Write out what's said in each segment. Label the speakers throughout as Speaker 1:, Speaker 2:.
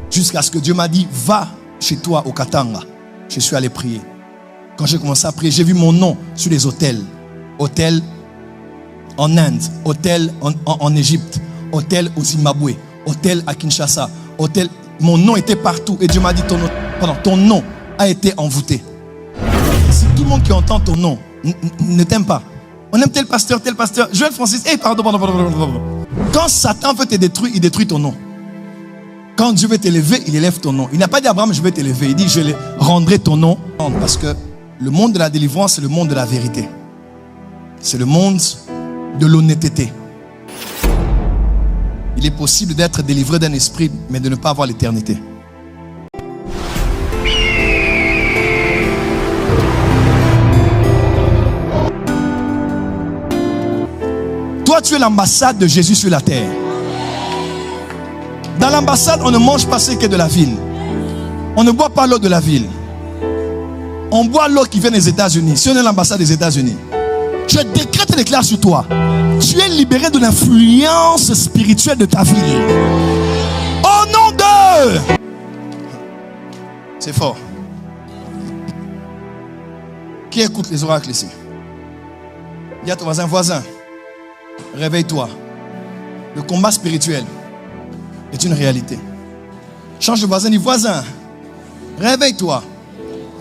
Speaker 1: Jusqu'à ce que Dieu m'a dit, va chez toi au Katanga. Je suis allé prier. Quand j'ai commencé à prier, j'ai vu mon nom sur les hôtels. Hôtel en Inde, hôtel en Égypte, hôtel au Zimbabwe, hôtel à Kinshasa, hôtel. Mon nom était partout. Et Dieu m'a dit, ton nom a été envoûté. Si tout le monde qui entend ton nom ne t'aime pas, on aime tel pasteur, Joël Francis, pardon. Quand Satan veut te détruire, il détruit ton nom. Quand Dieu veut t'élever, il élève ton nom. Il n'a pas dit à Abraham, je vais t'élever. Il dit, je rendrai ton nom. Parce que le monde de la délivrance, c'est le monde de la vérité. C'est le monde de l'honnêteté. Il est possible d'être délivré d'un esprit, mais de ne pas avoir l'éternité. Toi, tu es l'ambassade de Jésus sur la terre. Dans l'ambassade, on ne mange pas ce qui est de la ville. On ne boit pas l'eau de la ville. On boit l'eau qui vient des États-Unis. Si on est l'ambassade des États-Unis, je décrète et déclare sur toi, tu es libéré de l'influence spirituelle de ta ville. Au nom de... C'est fort. Qui écoute les oracles ici? Dis à ton voisin, réveille-toi. Le combat spirituel est une réalité. Change de voisin, dis voisin, réveille-toi.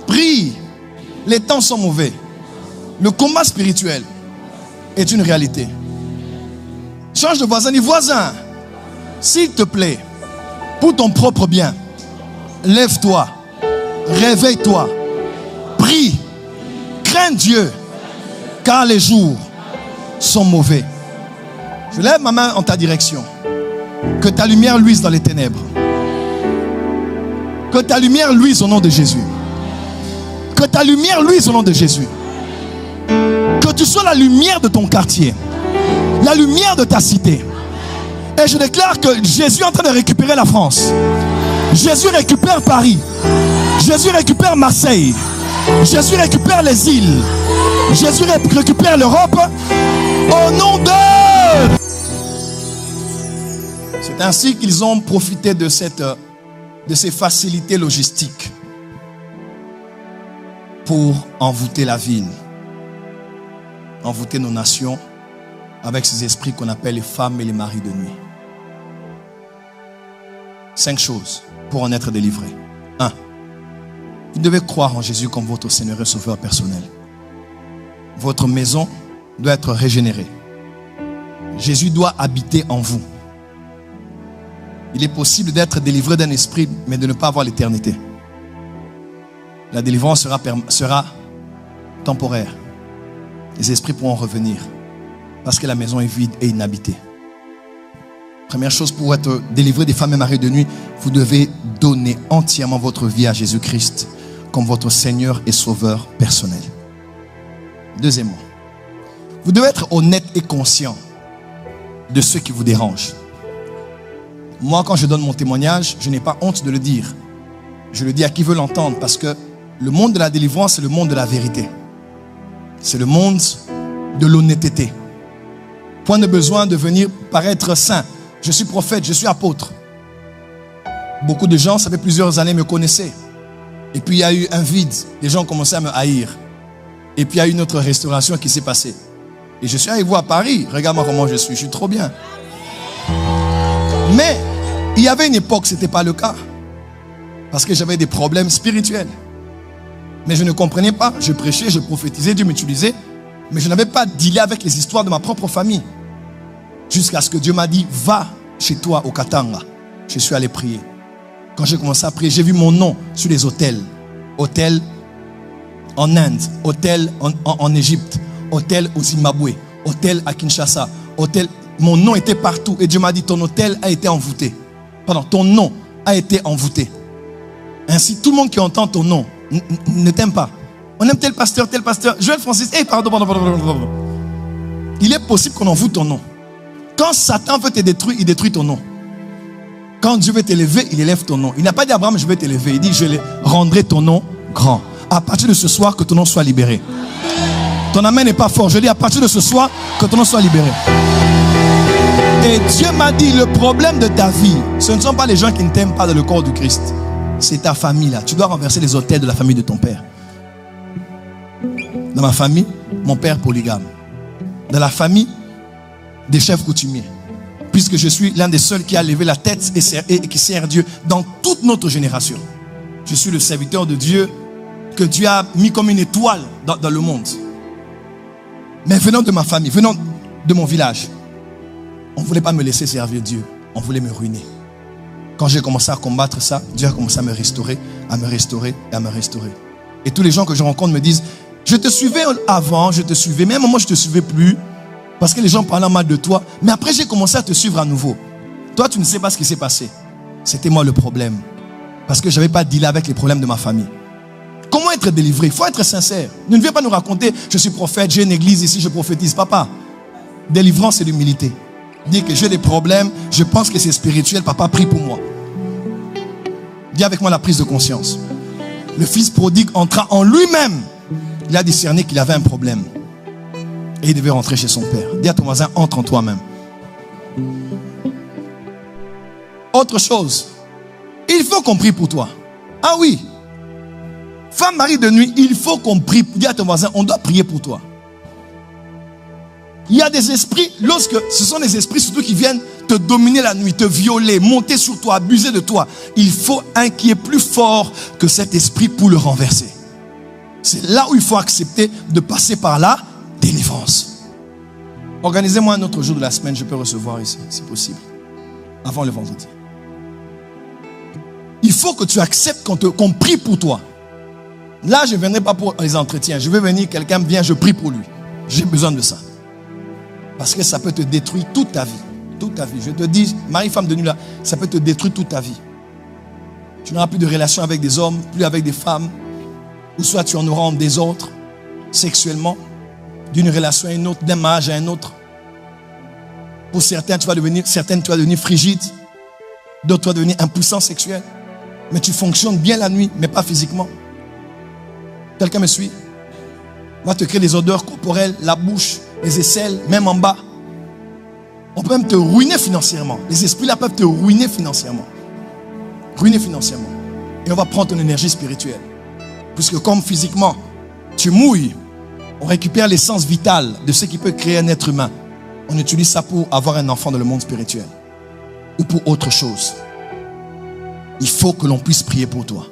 Speaker 1: Prie. Les temps sont mauvais. Le combat spirituel est une réalité. Change de voisin, dis voisin, s'il te plaît, pour ton propre bien, lève-toi, réveille-toi, prie, crains Dieu, car les jours sont mauvais. Je lève ma main en ta direction. Que ta lumière luise dans les ténèbres. Que ta lumière luise au nom de Jésus. Que ta lumière luise au nom de Jésus. Que tu sois la lumière de ton quartier. La lumière de ta cité. Et je déclare que Jésus est en train de récupérer la France. Jésus récupère Paris. Jésus récupère Marseille. Jésus récupère les îles. Jésus récupère l'Europe. Au nom de... C'est ainsi qu'ils ont profité de ces facilités logistiques pour envoûter la ville, envoûter nos nations avec ces esprits qu'on appelle les femmes et les maris de nuit. 5 choses pour en être délivré. 1. Vous devez croire en Jésus comme votre Seigneur et Sauveur personnel. Votre maison doit être régénérée. Jésus doit habiter en vous. Il est possible d'être délivré d'un esprit, mais de ne pas avoir l'éternité. La délivrance sera temporaire. Les esprits pourront revenir parce que la maison est vide et inhabitée. Première chose, pour être délivré des femmes et maris de nuit, vous devez donner entièrement votre vie à Jésus-Christ comme votre Seigneur et Sauveur personnel. Deuxièmement, vous devez être honnête et conscient de ce qui vous dérange. Moi, quand je donne mon témoignage, je n'ai pas honte de le dire. Je le dis à qui veut l'entendre parce que le monde de la délivrance, c'est le monde de la vérité. C'est le monde de l'honnêteté. Point de besoin de venir paraître saint. Je suis prophète, je suis apôtre. Beaucoup de gens, ça fait plusieurs années, me connaissaient. Et puis il y a eu un vide. Les gens ont commencé à me haïr. Et puis il y a eu une autre restauration qui s'est passée. Et je suis allé voir à Paris. Regarde-moi comment je suis trop bien. Mais il y avait une époque, ce n'était pas le cas. Parce que j'avais des problèmes spirituels. Mais je ne comprenais pas. Je prêchais, je prophétisais, Dieu m'utilisait. Mais je n'avais pas dealé avec les histoires de ma propre famille. Jusqu'à ce que Dieu m'a dit, va chez toi au Katanga. Je suis allé prier. Quand j'ai commencé à prier, j'ai vu mon nom sur les hôtels. Hôtel en Inde, hôtel en Égypte, hôtel au Zimbabwe, hôtel à Kinshasa, hôtel... Mon nom était partout. Et Dieu m'a dit, ton hôtel a été envoûté. Pardon, ton nom a été envoûté. Ainsi, tout le monde qui entend ton nom ne t'aime pas. On aime tel pasteur, Joël Francis, pardon. Il est possible qu'on envoûte ton nom. Quand Satan veut te détruire, il détruit ton nom. Quand Dieu veut t'élever, il élève ton nom. Il n'a pas dit à Abraham, je vais t'élever. Il dit, je rendrai ton nom grand. À partir de ce soir, que ton nom soit libéré. Ton amen n'est pas fort. Je dis, à partir de ce soir, que ton nom soit libéré. Et Dieu m'a dit, le problème de ta vie, ce ne sont pas les gens qui ne t'aiment pas dans le corps du Christ. C'est ta famille là. Tu dois renverser les autels de la famille de ton père. Dans ma famille, mon père polygame. Dans la famille des chefs coutumiers. Puisque je suis l'un des seuls qui a levé la tête et qui sert Dieu dans toute notre génération. Je suis le serviteur de Dieu que Dieu a mis comme une étoile dans le monde. Mais venant de ma famille, venant de mon village, on ne voulait pas me laisser servir Dieu. On voulait me ruiner. Quand j'ai commencé à combattre ça, Dieu a commencé à me restaurer, à me restaurer et à me restaurer. Et tous les gens que je rencontre me disent, je te suivais avant, je te suivais, mais à un moment je ne te suivais plus. Parce que les gens parlaient mal de toi. Mais après j'ai commencé à te suivre à nouveau. Toi tu ne sais pas ce qui s'est passé. C'était moi le problème. Parce que je n'avais pas dealé avec les problèmes de ma famille. Comment être délivré? Il faut être sincère. Ne viens pas nous raconter, je suis prophète, j'ai une église ici, je prophétise. Papa, délivrance c'est l'humilité. Dis que j'ai des problèmes, je pense que c'est spirituel, papa prie pour moi. Dis avec moi la prise de conscience. Le fils prodigue entra en lui-même. Il a discerné qu'il avait un problème. Et il devait rentrer chez son père. Dis à ton voisin, entre en toi-même. Autre chose, il faut qu'on prie pour toi. Ah oui. Femme, mari de nuit, il faut qu'on prie. Dis à ton voisin, on doit prier pour toi. Il y a des esprits, lorsque ce sont des esprits surtout qui viennent te dominer la nuit, te violer, monter sur toi, abuser de toi. Il faut un qui est plus fort que cet esprit pour le renverser. C'est là où il faut accepter de passer par la délivrance. Organisez-moi un autre jour de la semaine, je peux recevoir ici, si possible, avant le vendredi. Il faut que tu acceptes qu'on prie pour toi. Là, je ne viendrai pas pour les entretiens. Je vais venir, quelqu'un vient, je prie pour lui. J'ai besoin de ça. Parce que ça peut te détruire toute ta vie. Toute ta vie. Je te dis, mari, femme de nuit là, ça peut te détruire toute ta vie. Tu n'auras plus de relation avec des hommes, plus avec des femmes. Ou soit tu en auras en désordre, sexuellement, d'une relation à une autre, d'un mariage à un autre. Pour certaines, tu vas devenir frigide. D'autres, tu vas devenir impuissant sexuel. Mais tu fonctionnes bien la nuit, mais pas physiquement. Quelqu'un me suit? On va te créer des odeurs corporelles, la bouche, les aisselles, même en bas. On peut même te ruiner financièrement. Les esprits là peuvent te ruiner financièrement. Ruiner financièrement. Et on va prendre ton énergie spirituelle. Puisque comme physiquement, tu mouilles, on récupère l'essence vitale de ce qui peut créer un être humain. On utilise ça pour avoir un enfant dans le monde spirituel. Ou pour autre chose. Il faut que l'on puisse prier pour toi.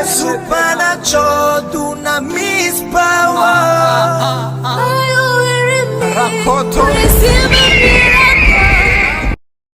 Speaker 2: Supernatural dunamis power. Are you hearing me? Receive a miracle.